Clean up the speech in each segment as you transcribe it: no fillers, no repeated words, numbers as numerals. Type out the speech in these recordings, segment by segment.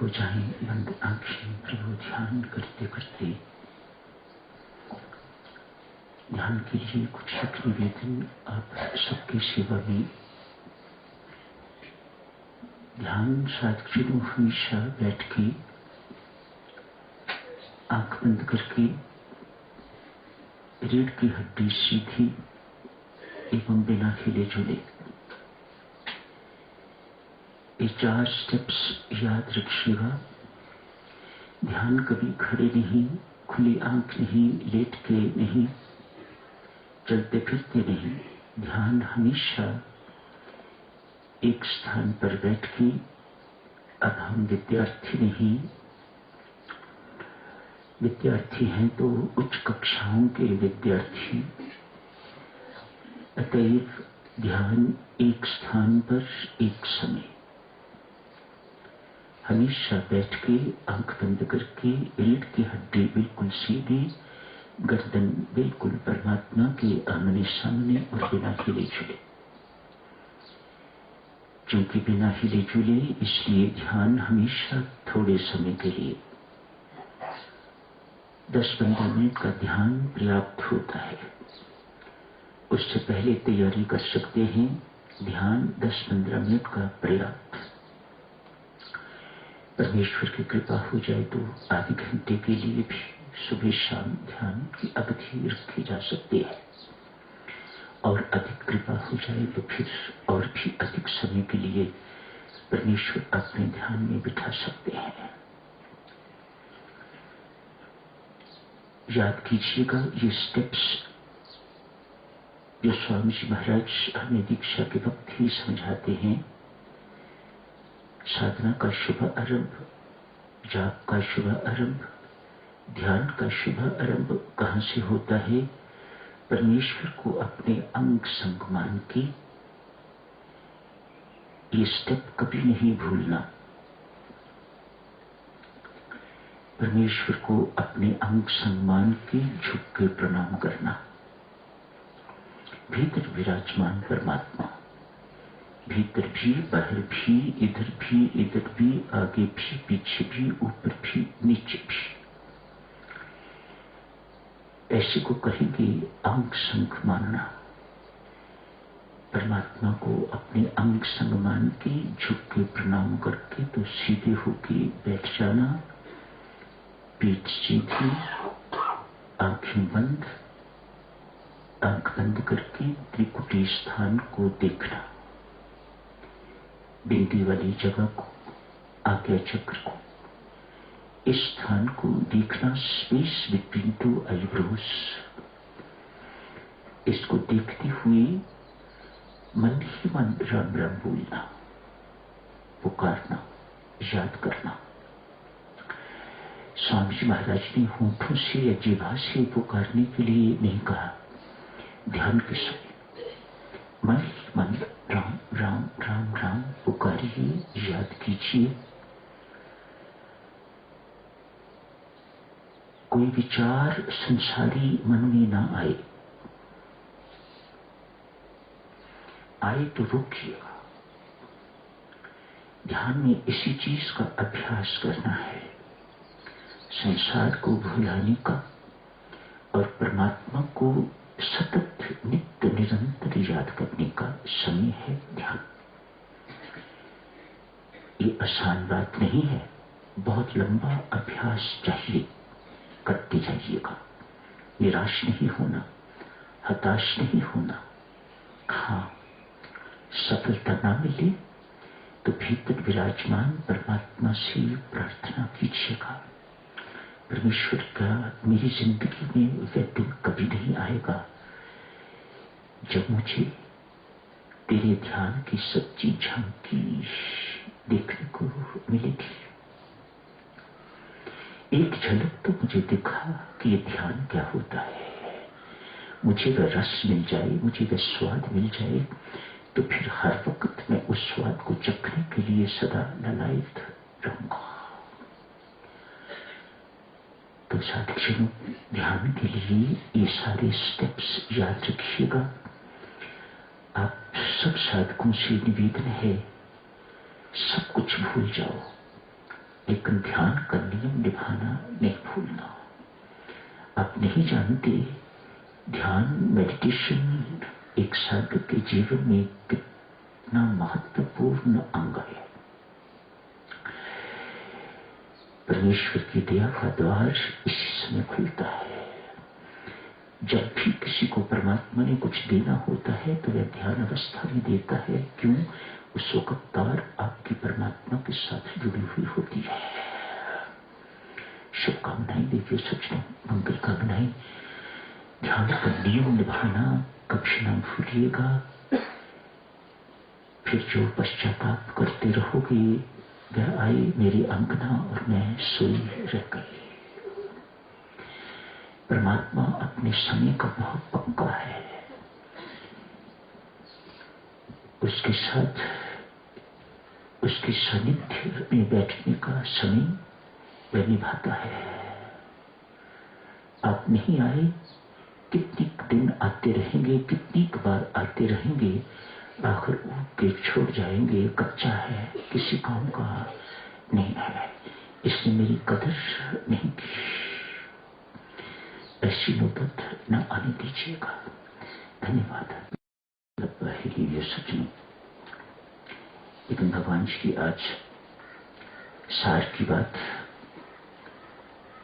हो जाएं बंद आंखें। प्रभु ध्यान करते करते ध्यान के लिए कुछ एक निवेदन आप सबकी सेवा में। ध्यान साधकों हमेशा बैठ के आंख बंद करके रीढ़ की हड्डी सीधी एवं बिना हिले झूले ये 4 स्टेप्स याद रखिएगा। ध्यान कभी खड़े नहीं, खुली आंख नहीं, लेट के नहीं, चलते फिरते नहीं। ध्यान हमेशा एक स्थान पर बैठ के। अब हम विद्यार्थी नहीं, विद्यार्थी हैं तो उच्च कक्षाओं के विद्यार्थी। अतएव ध्यान एक स्थान पर एक समय, हमेशा बैठ के आंख बंद करके रीढ़ की हड्डी बिल्कुल सीधी, गर्दन बिल्कुल परमात्मा के आमने सामने और बिना हिले झूले। क्योंकि बिना हिले झूले इसलिए ध्यान हमेशा थोड़े समय के लिए 10-15 मिनट का ध्यान पर्याप्त होता है। उससे पहले तैयारी कर सकते हैं। ध्यान 10-15 मिनट का पर्याप्त। परमेश्वर की कृपा हो जाए तो आधे घंटे के लिए भी सुबह शाम ध्यान की अवधि रखी जा सकती है। और अधिक कृपा हो जाए तो फिर और भी अधिक समय के लिए परमेश्वर अपने ध्यान में बिठा सकते हैं। याद कीजिएगा ये स्टेप्स जो स्वामी जी महाराज हमें दीक्षा के वक्त ही समझाते हैं। साधना का शुभ आरंभ, जाप का शुभ आरंभ, ध्यान का शुभ आरंभ कहां से होता है? परमेश्वर को अपने अंग संग मान के। ये स्टेप कभी नहीं भूलना। परमेश्वर को अपने अंग संग मान के झुक के प्रणाम करना। भीतर विराजमान परमात्मा, भीतर भी, बाहर भी, इधर भी, आगे भी, पीछे भी, ऊपर भी, नीचे भी। ऐसे को कहेंगे अंग संग मानना। परमात्मा को अपने अंग संग मान के झुक के प्रणाम करके तो सीधे होके बैठ जाना। पीठ सीधी, आंखें बंद। आंख बंद करके त्रिकुटी स्थान को देखना। बिंदी वाली जगह को, आज्ञा चक्र को, इस स्थान को देखना। Space between 2 eyebrows. इसको देखते हुए मन ही मन राम राम बोलना, पुकारना, याद करना। स्वामी जी महाराज ने होठों से या जिह्वा से पुकारने के लिए नहीं कहा। ध्यान के समय मन ही मन राम राम राम राम पुकारिए, याद कीजिए। कोई विचार संसारी मन में ना आए। आए तो रोकिएगा। ध्यान में इसी चीज का अभ्यास करना है, संसार को भुलाने का और परमात्मा को सतत नित्य निरंतर याद करने का समय है ध्यान। ये आसान बात नहीं है, बहुत लंबा अभ्यास चाहिए। करते जाइएगा। निराश नहीं होना, हताश नहीं होना। हाँ, सफलता ना मिले तो भीतर विराजमान परमात्मा से प्रार्थना कीजिएगा। परमेश्वर का मेरी जिंदगी में वह दिन कभी नहीं आएगा जब मुझे तेरे ध्यान की सच्ची झांकी देखने को मिलेगी। एक झलक तो मुझे दिखा कि ये ध्यान क्या होता है। मुझे वह रस मिल जाए, मुझे वह स्वाद मिल जाए तो फिर हर वक्त मैं उस स्वाद को चखने के लिए सदा ललायत रहूंगा। तो साथियों, ध्यान के लिए ये सारे स्टेप्स याद रखिएगा। आप सब साधकों से निवेदन है, सब कुछ भूल जाओ, लेकिन ध्यान का नियम निभाना नहीं भूलना। आप नहीं जानते ध्यान मेडिटेशन एक साधक के जीवन में कितना महत्वपूर्ण अंग है। परमेश्वर की दया का द्वार इसी समय खुलता है। जब भी किसी को परमात्मा ने कुछ देना होता है तो वह ध्यान अवस्था में देता है। क्यों? उस वक्त तार आपकी परमात्मा के साथ जुड़ी हुई होती है। शुभकामनाएं देखिए सज्जनों, मंगल कामनाएं। ध्यान का नियम निभाना कभी न भूलिएगा। फिर जो पश्चाताप करते रहोगे वह आई मेरी अंगना और मैं सोई रह गई। परमात्मा अपने समय का बहुत पक्का है। उसके साथ उसके सानिध्य में बैठने का समय वह निभाता है। आप नहीं आए, कितनी दिन आते रहेंगे, कितनी बार आते रहेंगे, आखिर ऊब के छोड़ जाएंगे। कच्चा है, किसी काम का नहीं है, इसने मेरी कदर नहीं की। ऐसी नौबत न आने दीजिएगा। धन्यवाद। ये सचमुच, लेकिन भगवान जी की आज सार की बात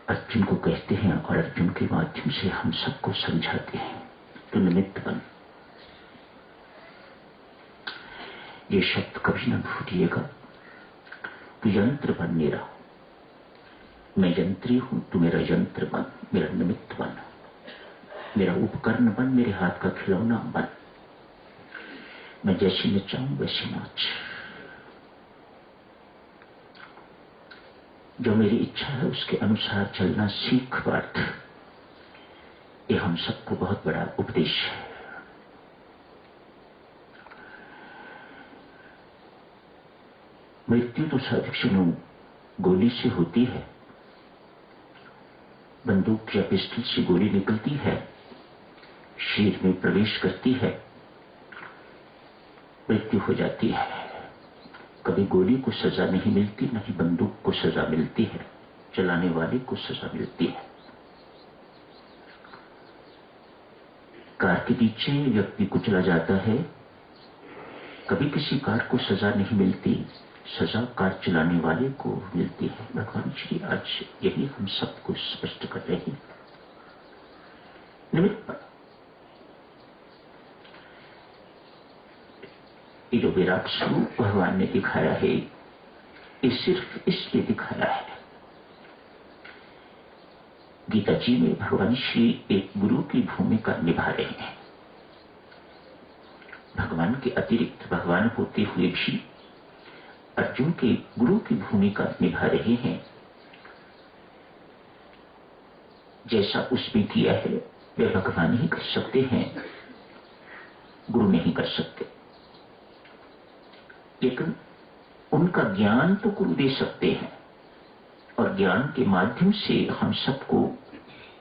अर्जुन को कहते हैं और अर्जुन के माध्यम से हम सबको समझाते हैं। तो निमित्त बन, ये शब्द कभी न भूलिएगा। तू यंत्र बन मेरा, मैं यंत्री हूं, तू मेरा यंत्र बन, मेरा निमित्त बन, मेरा उपकरण बन, मेरे हाथ का खिलौना बन। मैं जैसी नचाऊं वैसी नाच। जो मेरी इच्छा है उसके अनुसार चलना सीख पार्थ। ये हम सबको बहुत बड़ा उपदेश है। मृत्यु तो साधु गोली से होती है, बंदूक या पिस्टल से गोली निकलती है, शरीर में प्रवेश करती है, मृत्यु हो जाती है। कभी गोली को सजा नहीं मिलती, न ही बंदूक को सजा मिलती है, चलाने वाले को सजा मिलती है। कार के पीछे व्यक्ति कुचला जाता है, कभी किसी कार को सजा नहीं मिलती, सजा कार चलाने वाले को मिलती है। भगवान श्री आज यही हम सबको स्पष्ट कर रहे हैं। निमित्त पर ये जो विराट स्वरूप भगवान ने दिखाया है, ये सिर्फ इसलिए दिखाया है। गीता जी में भगवान श्री एक गुरु की भूमिका निभा रहे हैं। भगवान के अतिरिक्त भगवान होते हुए भी अर्जुन के गुरु की भूमिका निभा रहे हैं। जैसा उसने किया है वे भगवान ही कर सकते हैं, गुरु नहीं कर सकते। लेकिन उनका ज्ञान तो गुरु दे सकते हैं और ज्ञान के माध्यम से हम सबको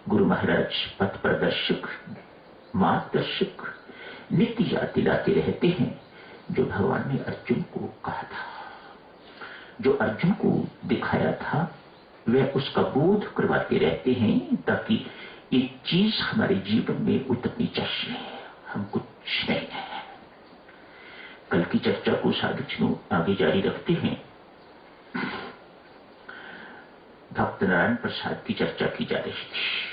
गुरु महाराज पथ प्रदर्शक, मार्गदर्शक नित्य याद दिलाते रहते हैं। जो भगवान ने अर्जुन को कहा था, जो अर्जुन को दिखाया था, वह उसका बोध करवाते रहते हैं ताकि एक चीज हमारे जीवन में उतरनी चाहिए। हम कुछ नहीं है। कल की चर्चा को साधु आगे जारी रखते हैं। भक्त नारायण प्रसाद की चर्चा की जा रही थी।